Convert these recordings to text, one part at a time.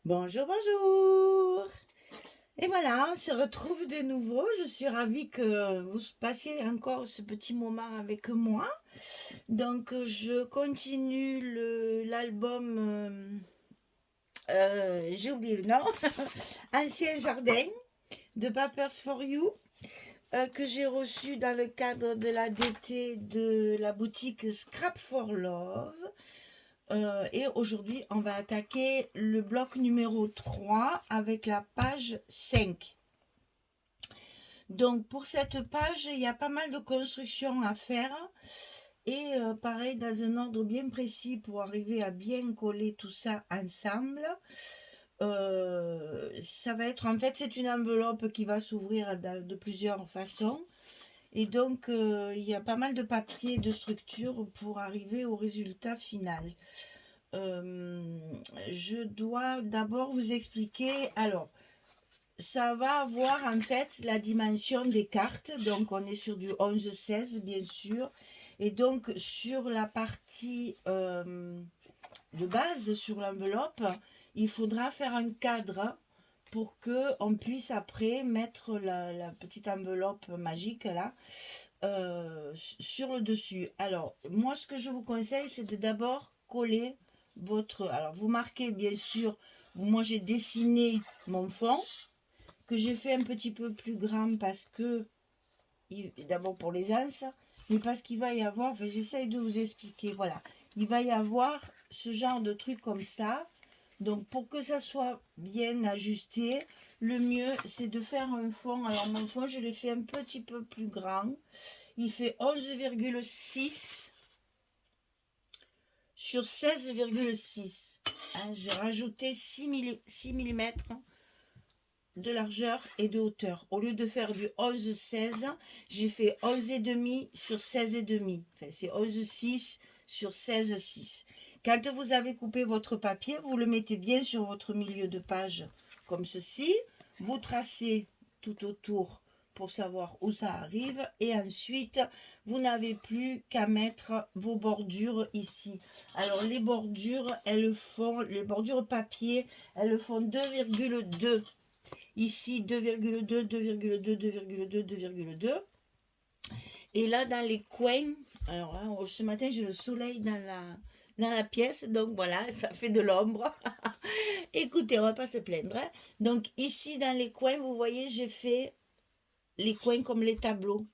Bonjour, bonjour. Et voilà, on se retrouve de nouveau. Je suis ravie que vous passiez encore ce petit moment avec moi. Donc, je continue l'album, j'ai oublié le nom, Ancien Jardin de Papers for You, que j'ai reçu dans le cadre de la DT de la boutique Scrap for Love. Et aujourd'hui, on va attaquer le bloc numéro 3 avec la page 5. Donc, pour cette page, il y a pas mal de constructions à faire. Et pareil, dans un ordre bien précis pour arriver à bien coller tout ça ensemble. Ça va être, en fait, c'est une enveloppe qui va s'ouvrir de plusieurs façons. Et donc, il y a pas mal de papier, de structure pour arriver au résultat final. Euh, je dois d'abord vous expliquer. Alors, ça va avoir en fait la dimension des cartes. Donc, on est sur du 11-16, bien sûr. Et donc, sur la partie de base, sur l'enveloppe, il faudra faire un cadre pour que on puisse après mettre la petite enveloppe magique là sur le dessus. Alors, moi, ce que je vous conseille, c'est de d'abord coller votre... Alors, vous marquez, bien sûr, moi, j'ai dessiné mon fond, que j'ai fait un petit peu plus grand parce que, d'abord pour les anses, mais parce qu'il va y avoir, enfin, j'essaye de vous expliquer, voilà, il va y avoir ce genre de truc comme ça. Donc, pour que ça soit bien ajusté, le mieux, c'est de faire un fond. Alors, mon fond, je l'ai fait un petit peu plus grand. Il fait 11,6 sur 16,6. Hein, j'ai rajouté 6 mm de largeur et de hauteur. Au lieu de faire du 11,16, j'ai fait 11,5 sur 16,5. Enfin, c'est 11,6 sur 16,6. Quand vous avez coupé votre papier, vous le mettez bien sur votre milieu de page, comme ceci. Vous tracez tout autour pour savoir où ça arrive. Et ensuite, vous n'avez plus qu'à mettre vos bordures ici. Alors, les bordures, les bordures papier, elles font 2,2. Ici, 2,2, 2,2, 2,2, 2,2. Et là, dans les coins, alors là, ce matin, j'ai le soleil dans la pièce, donc voilà, ça fait de l'ombre. Écoutez, on va pas se plaindre, hein. Donc ici, dans les coins, vous voyez, j'ai fait les coins comme les tableaux.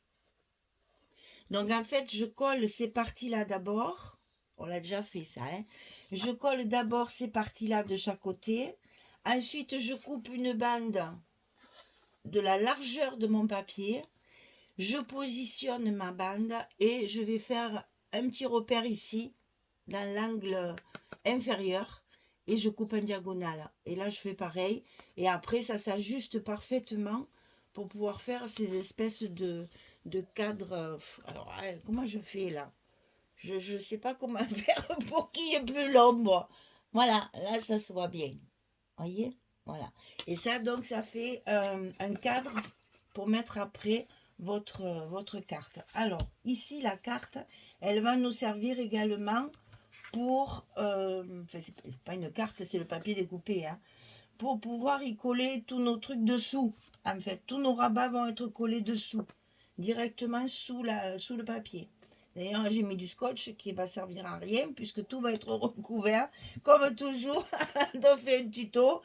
Donc en fait, je colle ces parties-là d'abord. On l'a déjà fait ça, hein. Je colle d'abord ces parties-là de chaque côté. Ensuite, je coupe une bande de la largeur de mon papier. Je positionne ma bande et je vais faire un petit repère ici, dans l'angle inférieur, et je coupe en diagonale. Et là, je fais pareil. Et après, ça s'ajuste parfaitement pour pouvoir faire ces espèces de cadres. Alors, comment je fais là? Je ne sais pas comment faire pour qu'il n'y ait plus l'ombre. Voilà, là, ça se voit bien. Voyez? Voilà. Et ça, donc, ça fait un cadre pour mettre après votre carte. Alors, ici, la carte, elle va nous servir également pour... enfin, c'est pas une carte, c'est le papier découpé, hein, pour pouvoir y coller tous nos trucs dessous. En fait, tous nos rabats vont être collés dessous, directement sous le papier. D'ailleurs, j'ai mis du scotch qui va servir à rien puisque tout va être recouvert. Comme toujours, on fait un tuto.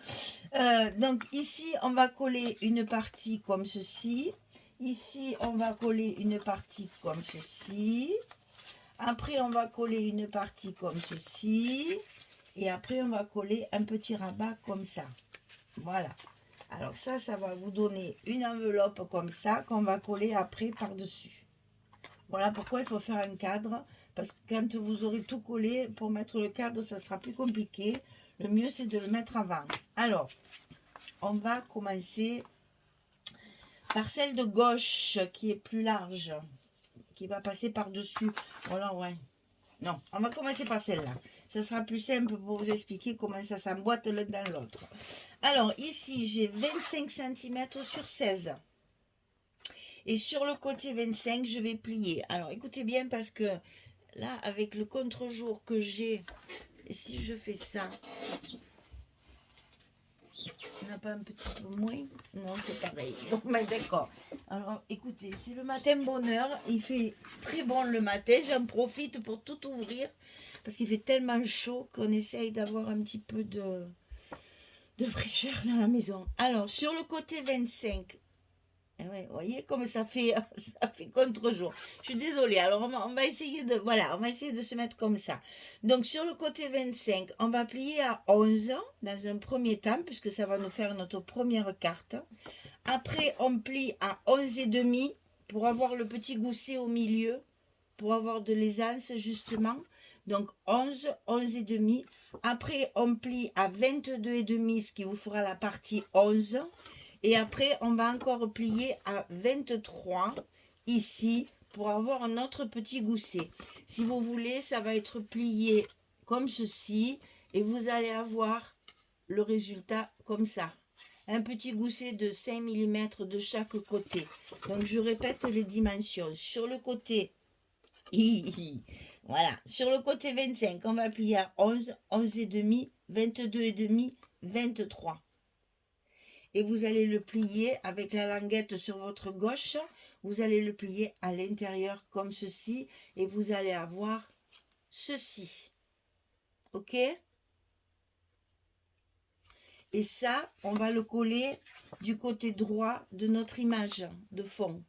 Donc ici, on va coller une partie comme ceci. Ici, on va coller une partie comme ceci. Après, on va coller une partie comme ceci. Et après, on va coller un petit rabat comme ça. Voilà. Alors ça va vous donner une enveloppe comme ça qu'on va coller après par-dessus. Voilà pourquoi il faut faire un cadre. Parce que quand vous aurez tout collé, pour mettre le cadre, ça sera plus compliqué. Le mieux, c'est de le mettre avant. Alors, on va commencer par celle de gauche qui est plus large, qui va passer par-dessus. Voilà, ouais. Non, on va commencer par celle-là. Ça sera plus simple pour vous expliquer comment ça s'emboîte l'un dans l'autre. Alors, ici, j'ai 25 cm sur 16. Et sur le côté 25, je vais plier. Alors, écoutez bien parce que là, avec le contre-jour que j'ai, et si je fais ça, pas un petit peu moins? Non, c'est pareil. Bon, mais d'accord. Alors, écoutez, c'est le matin bonheur. Il fait très bon le matin. J'en profite pour tout ouvrir parce qu'il fait tellement chaud qu'on essaye d'avoir un petit peu de fraîcheur dans la maison. Alors, sur le côté 25, ouais, vous voyez comme ça fait contre-jour. Je suis désolée. Alors, on va essayer de, voilà, on va essayer de se mettre comme ça. Donc, sur le côté 25, on va plier à 11 dans un premier temps, puisque ça va nous faire notre première carte. Après, on plie à 11 et demi pour avoir le petit gousset au milieu, pour avoir de l'aisance, justement. Donc, 11, 11 et demi. Après, on plie à 22 et demi, ce qui vous fera la partie 11. Et après, on va encore plier à 23 ici pour avoir un autre petit gousset. Si vous voulez, ça va être plié comme ceci et vous allez avoir le résultat comme ça. Un petit gousset de 5 mm de chaque côté. Donc, je répète les dimensions. Sur le côté, voilà, sur le côté 25, on va plier à 11, 11 et demi, 22 et demi, 23. Et vous allez le plier avec la languette sur votre gauche. Vous allez le plier à l'intérieur comme ceci. Et vous allez avoir ceci. OK? Et ça, on va le coller du côté droit de notre image de fond.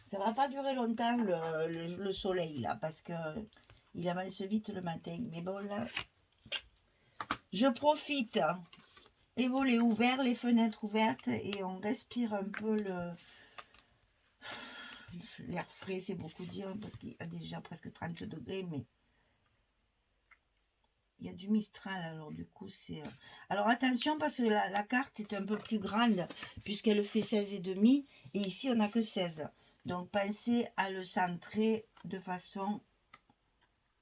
Ça ne va pas durer longtemps le soleil là, parce que il avance vite le matin. Mais bon là, je profite. Les volets ouverts, les fenêtres ouvertes et on respire un peu l'air frais, c'est beaucoup dire parce qu'il y a déjà presque 30 degrés, mais il y a du Mistral, alors du coup c'est... Alors attention parce que la carte est un peu plus grande puisqu'elle fait 16,5 et ici on n'a que 16. Donc pensez à le centrer de façon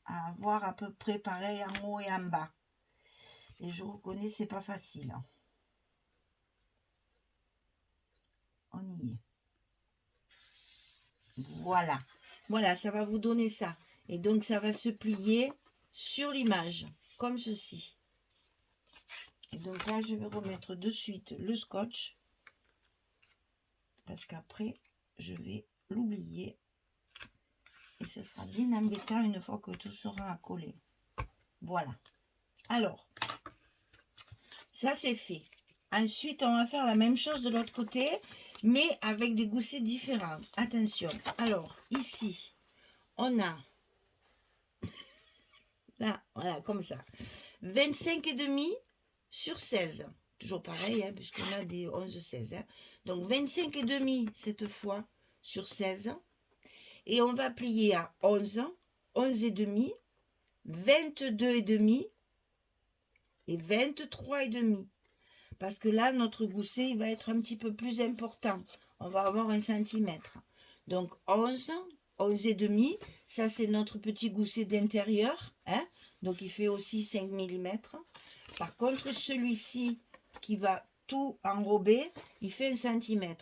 à avoir à peu près pareil en haut et en bas. Et je reconnais, c'est pas facile. On y est. Voilà. Voilà, ça va vous donner ça. Et donc, ça va se plier sur l'image, comme ceci. Et donc là, je vais remettre de suite le scotch. Parce qu'après, je vais l'oublier. Et ce sera bien embêtant une fois que tout sera collé. Voilà. Alors, ça c'est fait. Ensuite, on va faire la même chose de l'autre côté, mais avec des goussets différents. Attention. Alors, ici, on a, là, voilà, comme ça, 25,5 sur 16. Toujours pareil, hein, puisqu'on a des 11-16. Hein. Donc, 25,5 cette fois sur 16. Et on va plier à 11, 11,5, 22,5 et 23,5. Parce que là, notre gousset, il va être un petit peu plus important. On va avoir 1 cm. Donc, 11, 11,5. Ça, c'est notre petit gousset d'intérieur. Hein? Donc, il fait aussi 5 mm. Par contre, celui-ci qui va tout enrober, il fait 1 cm.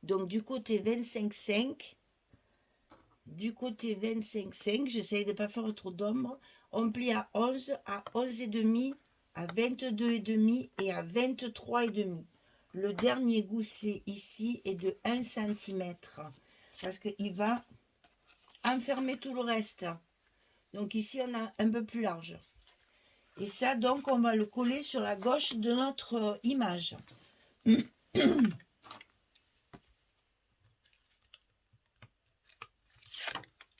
Donc, du côté 25,5, j'essaye de ne pas faire trop d'ombre. On plie à 11, à 11,5, à 22,5 et à 23,5. Le dernier gousset ici est de 1 cm parce qu'il va enfermer tout le reste. Donc ici, on a un peu plus large. Et ça, donc, on va le coller sur la gauche de notre image.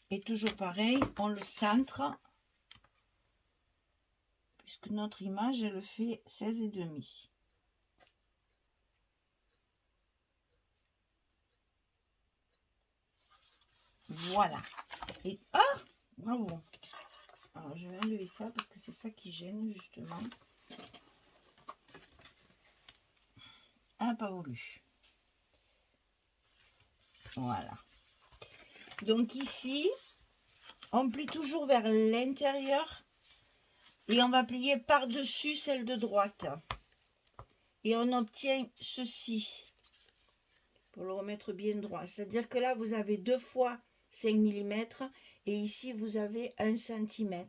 Et toujours pareil, on le centre. Puisque notre image, elle fait 16,5. Voilà. Et ah, bravo. Alors, je vais enlever ça parce que c'est ça qui gêne, justement. Ah, pas voulu. Voilà. Donc ici, on plie toujours vers l'intérieur et on va plier par-dessus celle de droite. Et on obtient ceci. Pour le remettre bien droit. C'est-à-dire que là, vous avez 2 fois 5 mm et ici, vous avez 1 cm.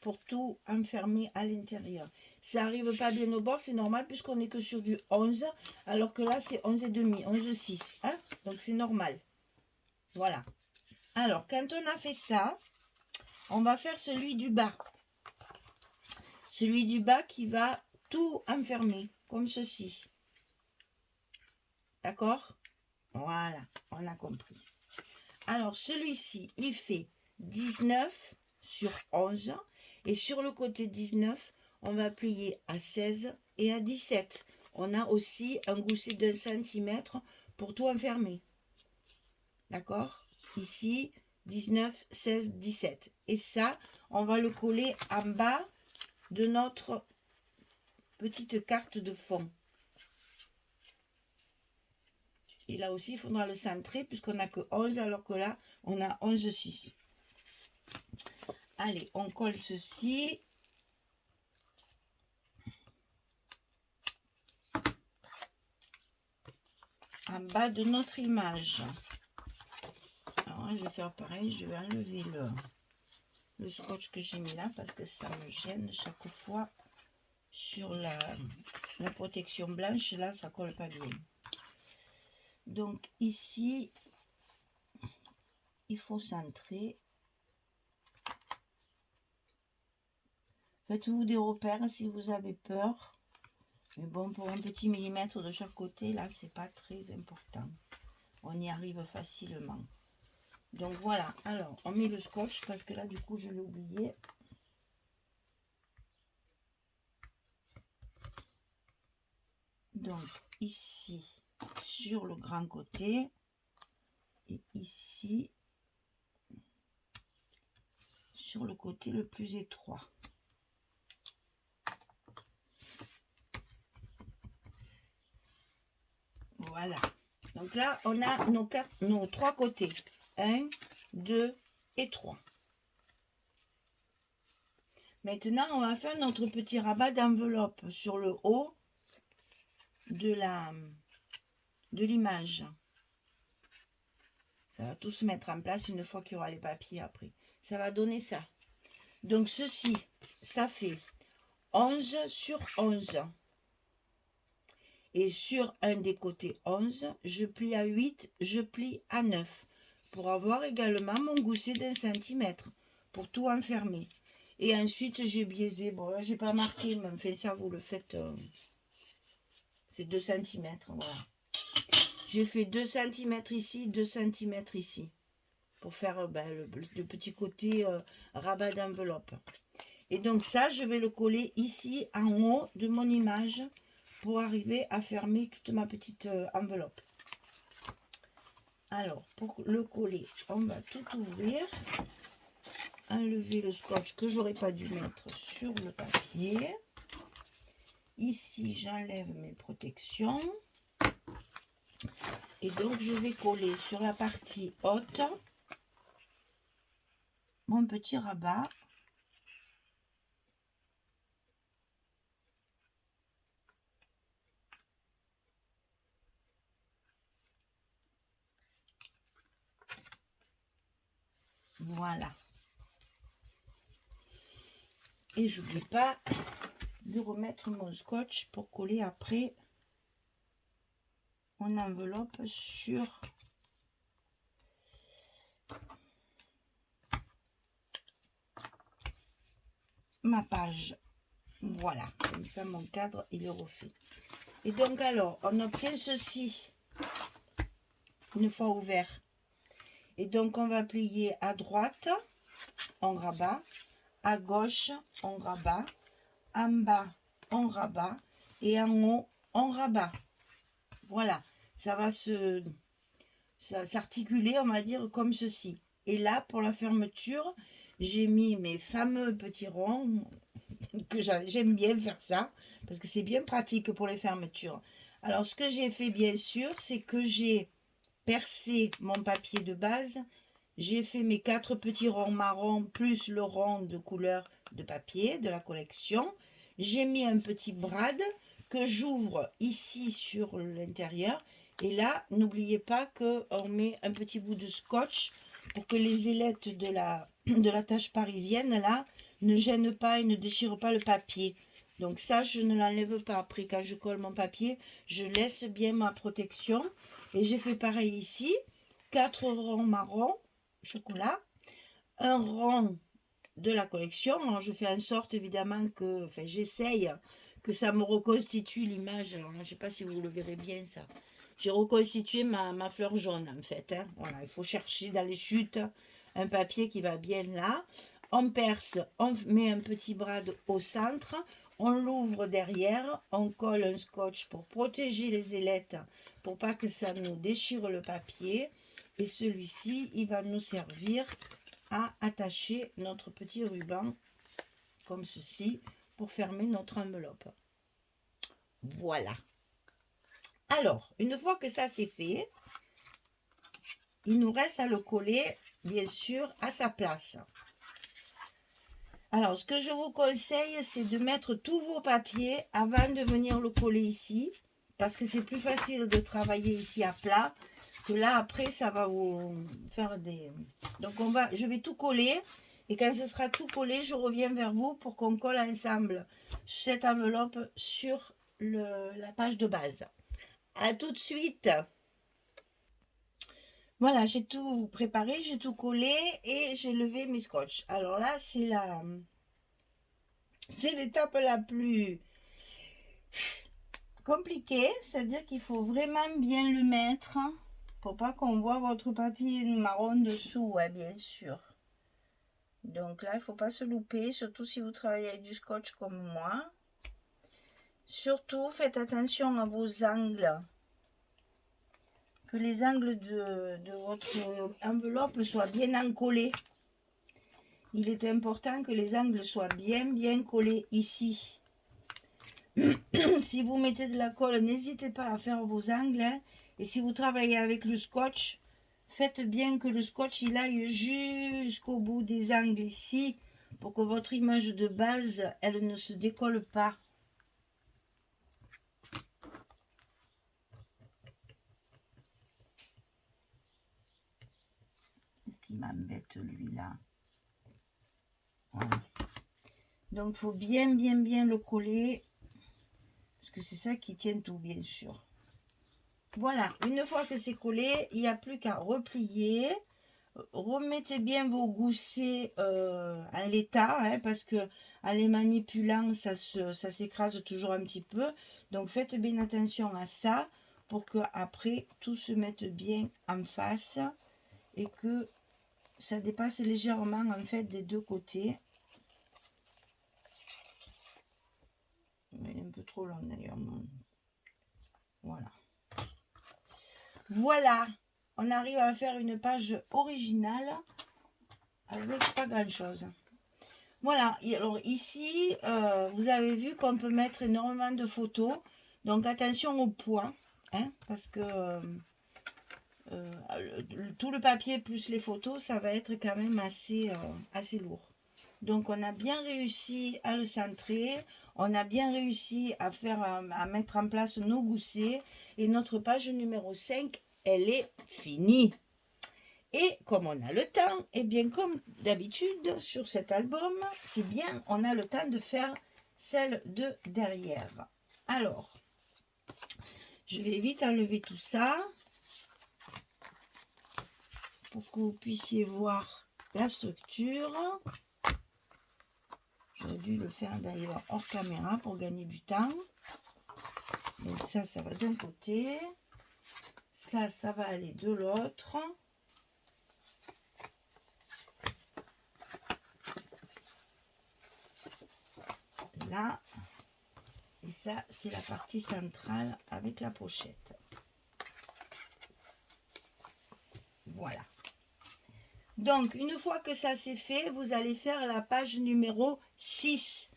pour tout enfermer à l'intérieur. Ça n'arrive pas bien au bord, c'est normal puisqu'on n'est que sur du 11, alors que là c'est 11,5, 11,6, hein, donc c'est normal. Voilà. Alors, quand on a fait ça, on va faire celui du bas. Celui du bas qui va tout enfermer, comme ceci. D'accord? Voilà, on a compris. Alors, celui-ci, il fait 19 sur 11. Et sur le côté 19, on va plier à 16 et à 17. On a aussi un gousset d'1 centimètre pour tout enfermer. D'accord? Ici, 19, 16, 17. Et ça, on va le coller en bas de notre petite carte de fond. Et là aussi, il faudra le centrer puisqu'on n'a que 11, alors que là, on a 11,6. Allez, on colle ceci. En bas de notre image. Alors, je vais faire pareil, je vais enlever le scotch que j'ai mis là parce que ça me gêne chaque fois sur la protection blanche. Là, ça colle pas bien. Donc ici, il faut centrer. Faites-vous des repères si vous avez peur. Mais bon, pour un petit millimètre de chaque côté, là, c'est pas très important. On y arrive facilement. Donc voilà, alors on met le scotch parce que là, du coup, je l'ai oublié. Donc ici, sur le grand côté, et ici, sur le côté le plus étroit. Voilà. Donc là, on a nos trois côtés. 1, 2 et 3. Maintenant, on va faire notre petit rabat d'enveloppe sur le haut de l'image. Ça va tout se mettre en place une fois qu'il y aura les papiers après. Ça va donner ça. Donc ceci, ça fait 11 sur 11. Et sur un des côtés 11, je plie à 8, je plie à 9. Pour avoir également mon gousset d'1 centimètre. Pour tout enfermer. Et ensuite, j'ai biaisé. Bon, là, j'ai pas marqué, mais enfin, ça, vous le faites. C'est 2 cm. Voilà. J'ai fait 2 cm ici, 2 cm ici. Pour faire le petit côté rabat d'enveloppe. Et donc, ça, je vais le coller ici, en haut de mon image. Pour arriver à fermer toute ma petite enveloppe. Alors, pour le coller, on va tout ouvrir. Enlever le scotch que j'aurais pas dû mettre sur le papier. Ici, j'enlève mes protections. Et donc, je vais coller sur la partie haute mon petit rabat. Voilà. Et j'oublie pas de remettre mon scotch pour coller après mon enveloppe sur ma page. Voilà, comme ça mon cadre il est refait. Et donc alors, on obtient ceci une fois ouvert. Et donc on va plier à droite, on rabat, à gauche, on rabat, en bas, on rabat, et en haut, on rabat. Voilà, ça va s'articuler, on va dire, comme ceci. Et là, pour la fermeture, j'ai mis mes fameux petits ronds, que j'aime bien faire ça, parce que c'est bien pratique pour les fermetures. Alors, ce que j'ai fait, bien sûr, c'est que j'ai percé mon papier de base. J'ai fait mes 4 petits ronds marrons, plus le rond de couleur de papier de la collection. J'ai mis un petit brad que j'ouvre ici sur l'intérieur. Et là, n'oubliez pas qu'on met un petit bout de scotch pour que les ailettes de la tache parisienne, là, ne gêne pas et ne déchire pas le papier. Donc ça, je ne l'enlève pas. Après, quand je colle mon papier, je laisse bien ma protection. Et j'ai fait pareil ici. 4 ronds marron, chocolat. Un rond de la collection. Alors, je fais en sorte, évidemment, que... Enfin, j'essaye que ça me reconstitue l'image. Alors, je ne sais pas si vous le verrez bien, ça. J'ai reconstitué ma fleur jaune, en fait. Hein. Voilà, il faut chercher dans les chutes un papier qui va bien là. On perce, on met un petit brad au centre. On l'ouvre derrière, on colle un scotch pour protéger les ailettes, pour pas que ça nous déchire le papier. Et celui-ci, il va nous servir à attacher notre petit ruban, comme ceci, pour fermer notre enveloppe. Voilà. Alors, une fois que ça c'est fait, il nous reste à le coller, bien sûr, à sa place. Alors, ce que je vous conseille, c'est de mettre tous vos papiers avant de venir le coller ici, parce que c'est plus facile de travailler ici à plat, que là, après, ça va vous faire des... Donc, je vais tout coller, et quand ce sera tout collé, je reviens vers vous pour qu'on colle ensemble cette enveloppe sur la page de base. À tout de suite! Voilà, j'ai tout préparé, j'ai tout collé, et j'ai levé mes scotch. Alors là, c'est l'étape la plus compliquée, c'est-à-dire qu'il faut vraiment bien le mettre pour pas qu'on voit votre papier marron dessous, ouais, bien sûr. Donc là, il ne faut pas se louper, surtout si vous travaillez avec du scotch comme moi. Surtout, faites attention à vos angles, que les angles de votre enveloppe soient bien encollés. Il est important que les angles soient bien collés ici. Si vous mettez de la colle, n'hésitez pas à faire vos angles. Hein. Et si vous travaillez avec le scotch, faites bien que le scotch il aille jusqu'au bout des angles ici, pour que votre image de base, elle ne se décolle pas. Qu'est-ce qui m'embête lui là? Voilà. Donc, il faut bien le coller. Parce que c'est ça qui tient tout, bien sûr. Voilà, une fois que c'est collé, il n'y a plus qu'à replier. Remettez bien vos goussets en l'état, hein, parce que en les manipulant, ça s'écrase toujours un petit peu. Donc, faites bien attention à ça pour que après tout se mette bien en face et que ça dépasse légèrement en fait des deux côtés. Mais un peu trop long d'ailleurs. Voilà. Voilà. On arrive à faire une page originale avec pas grand chose. Voilà. Alors ici, vous avez vu qu'on peut mettre énormément de photos. Donc attention au poids. Hein, parce que tout le papier plus les photos, ça va être quand même assez lourd. Donc on a bien réussi à le centrer. On a bien réussi à mettre en place nos goussets. Et notre page numéro 5, elle est finie. Et comme on a le temps, et bien comme d'habitude sur cet album, c'est bien, on a le temps de faire celle de derrière. Alors, je vais vite enlever tout ça pour que vous puissiez voir la structure. J'aurais dû le faire d'ailleurs hors caméra pour gagner du temps. Donc ça va d'un côté. Ça va aller de l'autre. Là. Et ça, c'est la partie centrale avec la pochette. Voilà. Donc, une fois que ça c'est fait, vous allez faire la page numéro 6.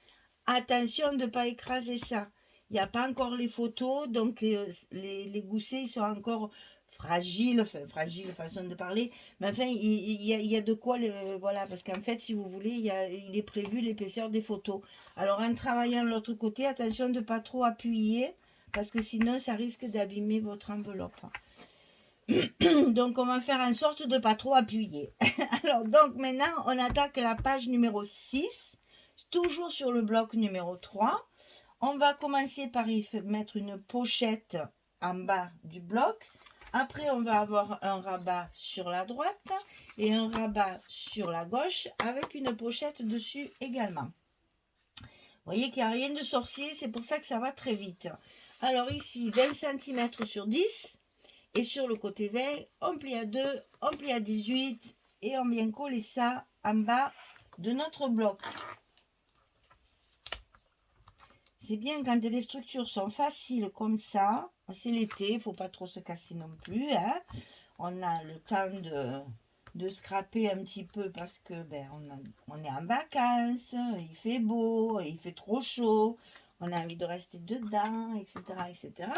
Attention de ne pas écraser ça. Il n'y a pas encore les photos, donc les goussets ils sont encore fragiles, enfin fragile façon de parler, mais enfin il y a de quoi, voilà, parce qu'en fait si vous voulez, il est prévu l'épaisseur des photos. Alors en travaillant de l'autre côté, attention de ne pas trop appuyer, parce que sinon ça risque d'abîmer votre enveloppe. Donc on va faire en sorte de ne pas trop appuyer. Alors donc maintenant on attaque la page numéro 6. toujours sur le bloc numéro 3. On va commencer par y mettre une pochette en bas du bloc. Après, on va avoir un rabat sur la droite et un rabat sur la gauche avec une pochette dessus également. Vous voyez qu'il n'y a rien de sorcier, c'est pour ça que ça va très vite. Alors ici, 20 cm sur 10 et sur le côté 20, on plie à 2, on plie à 18 et on vient coller ça en bas de notre bloc. C'est bien quand les structures sont faciles comme ça. C'est l'été, il ne faut pas trop se casser non plus. Hein. On a le temps de scraper un petit peu parce que on est en vacances, il fait beau, il fait trop chaud, on a envie de rester dedans, etc. etc.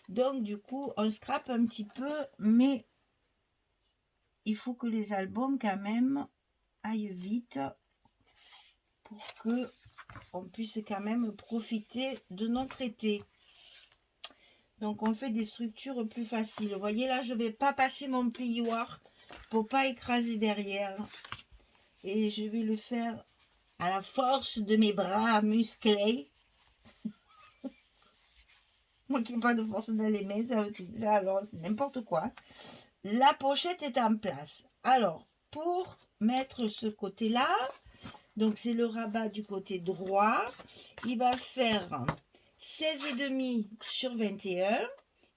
Donc du coup, on scrape un petit peu, mais il faut que les albums quand même aillent vite pour que on puisse quand même profiter de notre été. Donc on fait des structures plus faciles. Vous voyez là, je vais pas passer mon plioir pour pas écraser derrière. Et je vais le faire à la force de mes bras musclés. Moi qui n'ai pas de force dans les mains, ça alors c'est n'importe quoi. La pochette est en place. Alors, pour mettre ce côté-là, donc c'est le rabat du côté droit, il va faire 16,5 sur 21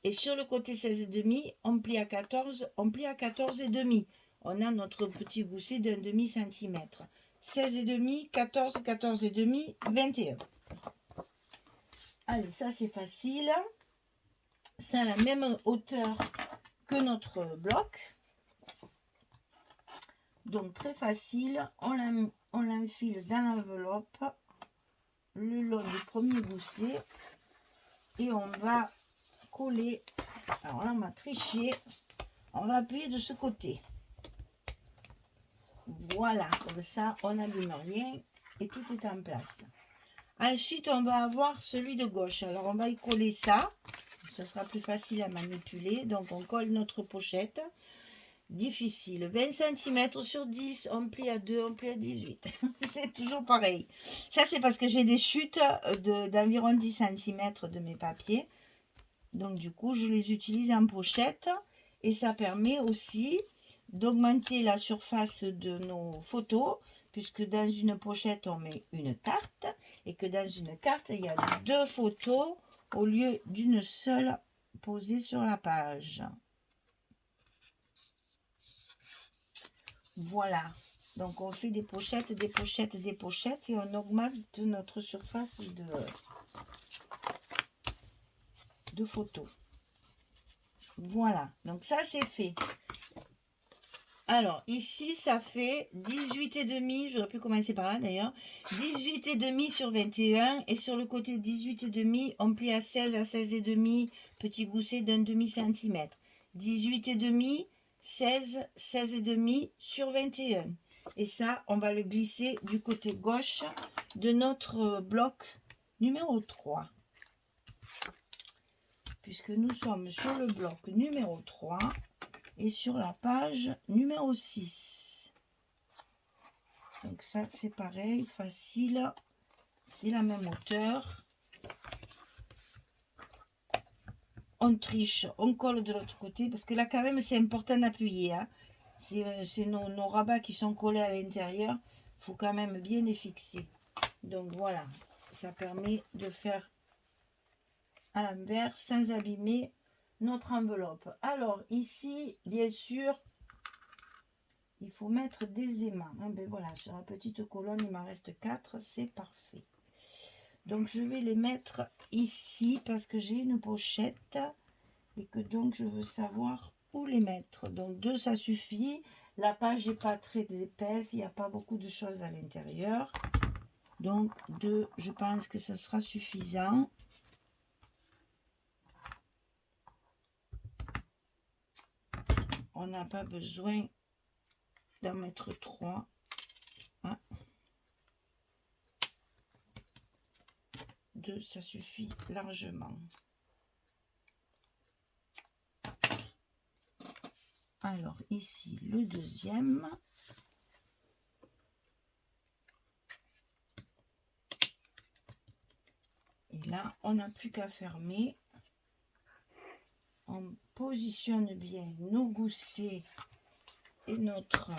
et sur le côté 16,5 on plie à 14, on plie à 14,5. On a notre petit gousset d'un demi-centimètre. 16,5, 14, 14,5, 21. Allez, ça c'est facile. C'est à la même hauteur que notre bloc. Donc très facile. On l'enfile dans l'enveloppe le long du premier gousset et on va coller. Alors là on va tricher, on va appuyer de ce côté, voilà, comme ça on n'abîme rien et tout est en place. Ensuite on va avoir celui de gauche, alors on va y coller ça sera plus facile à manipuler. Donc on colle notre pochette. Difficile, 20 cm sur 10, on plie à 2, on plie à 18. C'est toujours pareil. Ça, c'est parce que j'ai des chutes d'environ 10 cm de mes papiers. Donc, du coup, je les utilise en pochette. Et ça permet aussi d'augmenter la surface de nos photos. Puisque dans une pochette, on met une carte. Et que dans une carte, il y a 2 photos au lieu d'une seule posée sur la page. Voilà, donc on fait des pochettes, des pochettes, des pochettes et on augmente notre surface de photos. Voilà, donc ça c'est fait. Alors ici ça fait 18,5, j'aurais pu commencer par là d'ailleurs, 18,5 sur 21 et sur le côté 18,5 on plie à 16 à 16,5, petit gousset d'un demi-centimètre. 18,5, 16, 16,5 sur 21. Et ça, on va le glisser du côté gauche de notre bloc numéro 3. Puisque nous sommes sur le bloc numéro 3 et sur la page numéro 6. Donc ça, c'est pareil, facile. C'est la même hauteur. On triche, on colle de l'autre côté, parce que là quand même c'est important d'appuyer. Hein. C'est nos rabats qui sont collés à l'intérieur. Il faut quand même bien les fixer. Donc voilà, ça permet de faire à l'envers sans abîmer notre enveloppe. Alors ici, bien sûr, il faut mettre des aimants. Ah ben voilà, sur la petite colonne, il m'en reste 4, c'est parfait. Donc je vais les mettre ici parce que j'ai une pochette et que donc je veux savoir où les mettre. Donc 2 ça suffit. La page n'est pas très épaisse, il n'y a pas beaucoup de choses à l'intérieur. Donc 2, je pense que ça sera suffisant. On n'a pas besoin d'en mettre 3. Ah. 2, ça suffit largement. Alors ici le deuxième. Et là, on n'a plus qu'à fermer. On positionne bien nos goussets et notre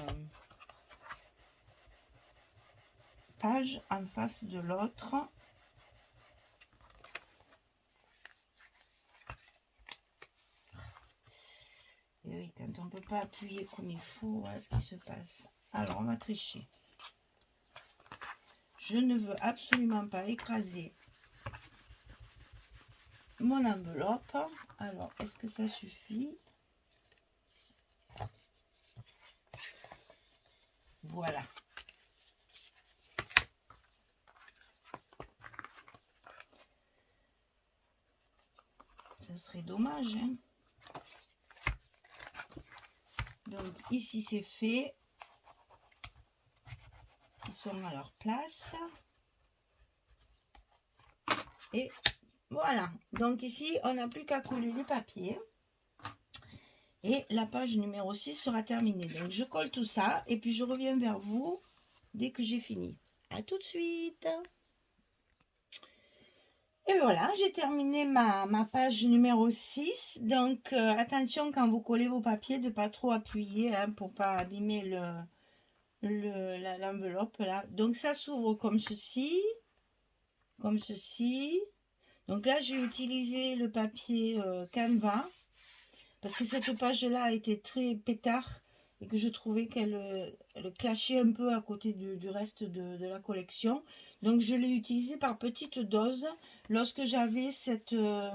page en face de l'autre. Et oui, quand on ne peut pas appuyer comme il faut, voilà ce qui se passe. Alors, on va tricher. Je ne veux absolument pas écraser mon enveloppe. Alors, est-ce que ça suffit? Voilà. Ça serait dommage, hein? Donc, ici, c'est fait. Ils sont à leur place. Et voilà. Donc, ici, on n'a plus qu'à coller le papier. Et la page numéro 6 sera terminée. Donc, je colle tout ça et puis je reviens vers vous dès que j'ai fini. À tout de suite. Et voilà, j'ai terminé ma page numéro 6. Donc, attention quand vous collez vos papiers de ne pas trop appuyer hein, pour ne pas abîmer l'enveloppe là. Donc, ça s'ouvre comme ceci. Comme ceci. Donc là, j'ai utilisé le papier Canva. Parce que cette page-là a été très pétard et que je trouvais qu'elle clashait un peu à côté du reste de la collection. Donc, je l'ai utilisé par petites doses lorsque j'avais ce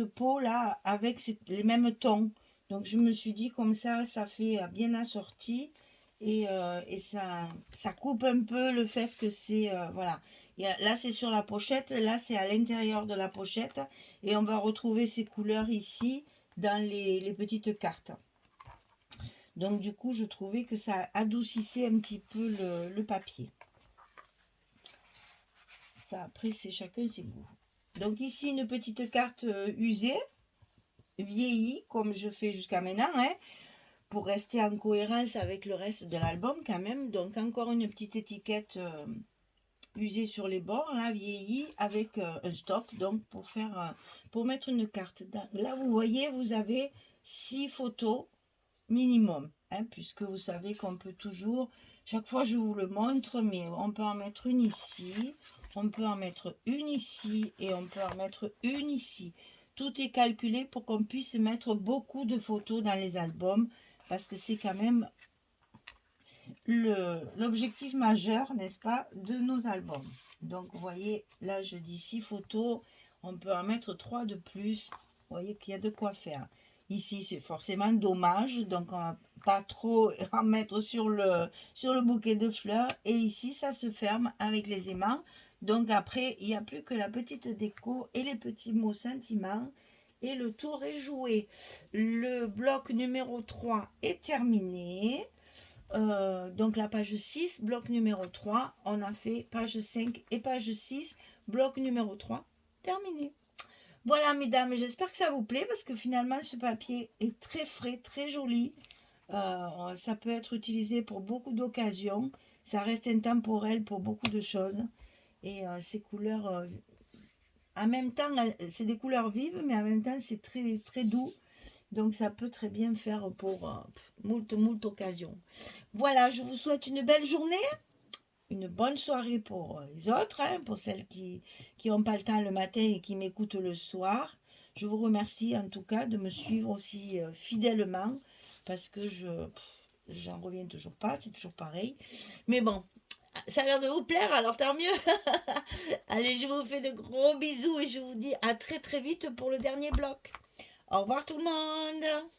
pot-là avec les mêmes tons. Donc, je me suis dit comme ça fait bien assorti et ça coupe un peu le fait que c'est... voilà. Là, c'est sur la pochette. Là, c'est à l'intérieur de la pochette. Et on va retrouver ces couleurs ici dans les petites cartes. Donc du coup je trouvais que ça adoucissait un petit peu le papier. Ça après c'est chacun ses goûts. Donc ici une petite carte usée, vieillie comme je fais jusqu'à maintenant, hein, pour rester en cohérence avec le reste de l'album quand même. Donc encore une petite étiquette usée sur les bords, là vieillie avec un stop donc pour mettre une carte. Là vous voyez vous avez 6 photos minimum, hein, puisque vous savez qu'on peut toujours, chaque fois je vous le montre, mais on peut en mettre une ici, on peut en mettre une ici et on peut en mettre une ici. Tout est calculé pour qu'on puisse mettre beaucoup de photos dans les albums, parce que c'est quand même l'objectif majeur, n'est-ce pas, de nos albums. Donc vous voyez, là je dis 6 photos, on peut en mettre 3 de plus, vous voyez qu'il y a de quoi faire. Ici, c'est forcément dommage, donc on va pas trop en mettre sur le bouquet de fleurs. Et ici, ça se ferme avec les aimants. Donc après, il n'y a plus que la petite déco et les petits mots sentiments. Et le tour est joué. Le bloc numéro 3 est terminé. Donc la page 6, bloc numéro 3. On a fait page 5 et page 6, bloc numéro 3, terminé. Voilà mesdames, j'espère que ça vous plaît parce que finalement ce papier est très frais, très joli. Ça peut être utilisé pour beaucoup d'occasions. Ça reste intemporel pour beaucoup de choses. Et ces couleurs, en même temps, c'est des couleurs vives, mais en même temps c'est très, très doux. Donc ça peut très bien faire pour moult occasions. Voilà, je vous souhaite une belle journée. Une bonne soirée pour les autres, hein, pour celles qui n'ont pas le temps le matin et qui m'écoutent le soir. Je vous remercie en tout cas de me suivre aussi fidèlement parce que j'en reviens toujours pas, c'est toujours pareil. Mais bon, ça a l'air de vous plaire, alors tant mieux. Allez, je vous fais de gros bisous et je vous dis à très très vite pour le dernier bloc. Au revoir tout le monde.